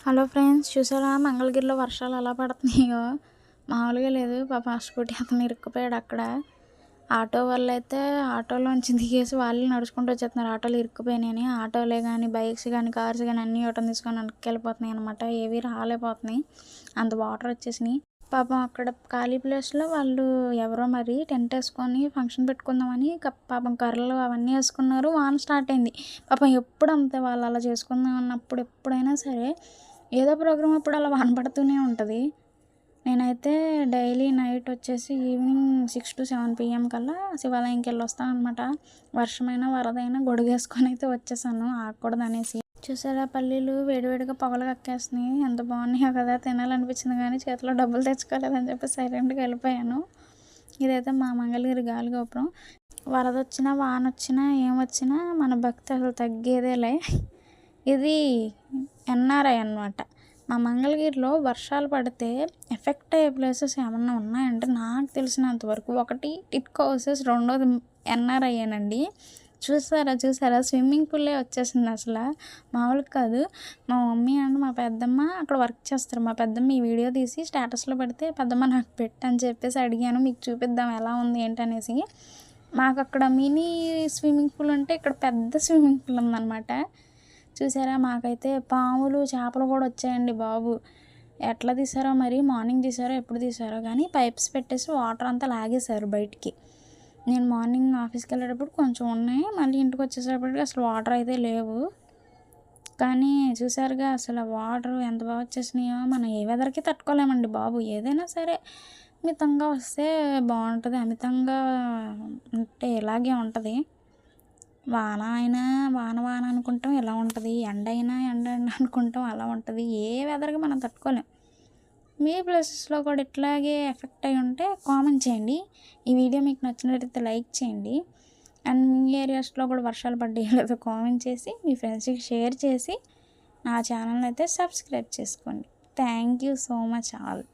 Hello friends, చూసారా మంగళగిరిలో వర్షాలు ఎలా పడుతున్నాయో? మామూలుగా లేదు. పాపం ఆ స్కూటీ అతను ఇరుక్కుపోయాడు అక్కడ. ఆటో వాళ్ళు అయితే ఆటోలోంచి దిగేసి వాళ్ళు నడుచుకుంటూ వచ్చేస్తున్నారు. ఆటోలు ఇరుక్కుపోయినాయని. ఆటోలే కానీ, బైక్స్ కానీ, కార్స్ కానీ అన్నీ ఆటోని తీసుకొని వెనక్కి అనమాట. ఏవి రాలేకపోతున్నాయి, అంత వాటర్ వచ్చేసినాయి. పాపం అక్కడ ఖాళీ ప్లేస్లో వాళ్ళు ఎవరో మరి టెంట్ వేసుకొని ఫంక్షన్ పెట్టుకుందామని పాపం కర్రలు అవన్నీ వేసుకున్నారు. వాన స్టార్ట్ అయింది. పాపం ఎప్పుడు అంతే, వాళ్ళు అలా చేసుకుందాం అన్నప్పుడు ఎప్పుడైనా సరే ఏదో ప్రోగ్రామ్ అప్పుడు అలా వాన పడుతూనే ఉంటుంది. నేనైతే డైలీ నైట్ వచ్చేసి ఈవినింగ్ 6 to 7 PM కల్లా శివాలయంకి వెళ్ళి వస్తాను అనమాట. వర్షమైనా వరదైనా గొడుగేసుకొని అయితే వచ్చేసాను, ఆగకూడదు అనేసి. చూసారా పల్లీలు వేడివేడిగా పొగలు కక్కేస్తున్నాయి, ఎంత బాగున్నాయో కదా. తినాలనిపించింది కానీ చేతిలో డబ్బులు తెచ్చుకోలేదని చెప్పి సైలెంట్గా వెళ్ళిపోయాను. ఇదైతే మా మంగళగిరి గాలిగోపురం. వరద వచ్చినా వాన వచ్చినా ఏమొచ్చినా మన భక్తి అసలు తగ్గేదేలే. ఇది ఎన్ఆర్ఐ అన్నమాట. మా మంగళగిరిలో వర్షాలు పడితే ఎఫెక్ట్ అయ్యే ప్లేసెస్ ఏమన్నా ఉన్నాయంటే నాకు తెలిసినంత వరకు ఒకటి టిట్కో హౌసెస్, రెండోది ఎన్ఆర్ఐయేనండి. చూసారా స్విమ్మింగ్ పూలే వచ్చేసింది. అసలు మామూలుగా కాదు. మా మమ్మీ అండ్ మా పెద్దమ్మ అక్కడ వర్క్ చేస్తారు. మా పెద్దమ్మ ఈ వీడియో తీసి స్టేటస్లో పెడితే, పెద్దమ్మ నాకు పెట్టని చెప్పేసి అడిగాను, మీకు చూపిద్దాం ఎలా ఉంది ఏంటనేసి. మాకు అక్కడ మినీ స్విమ్మింగ్ పూల్ అంటే ఇక్కడ పెద్ద స్విమ్మింగ్ పూల్ ఉందన్నమాట. చూసారా, మాకైతే పాములు చేపలు కూడా వచ్చాయండి బాబు. ఎట్లా తీసారో మరి, మార్నింగ్ తీసారో ఎప్పుడు తీసారో కానీ పైప్స్ పెట్టేసి వాటర్ అంతా లాగేశారు బయటికి. నేను మార్నింగ్ ఆఫీస్కి వెళ్ళేటప్పుడు కొంచెం ఉన్నాయి, మళ్ళీ ఇంటికి వచ్చేసేటప్పటికి అసలు వాటర్ అయితే లేవు. కానీ చూసారుగా అసలు వాటర్ ఎంత బాగా వచ్చేసినాయో. మనం ఏ వెదర్కి తట్టుకోలేమండి బాబు. ఏదైనా సరే మితంగా వస్తే బాగుంటుంది, అమితంగా అంటే ఇలాగే ఉంటుంది. వాన అయినా వాన అనుకుంటాం ఎలా ఉంటుంది, ఎండ అయినా ఎండ అనుకుంటాం అలా ఉంటుంది. ఏ వెదర్కి మనం తట్టుకోలేం. మీ ప్లేసెస్లో కూడా ఇట్లాగే ఎఫెక్ట్ అయి ఉంటే కామెంట్ చేయండి. ఈ వీడియో మీకు నచ్చినట్లయితే లైక్ చేయండి. అండ్ మీ ఏరియాస్లో కూడా వర్షాలు పడ్డాయో లేదో కామెంట్ చేసి మీ ఫ్రెండ్స్కి షేర్ చేసి నా ఛానల్ అయితే సబ్స్క్రైబ్ చేసుకోండి. Thank you so much all.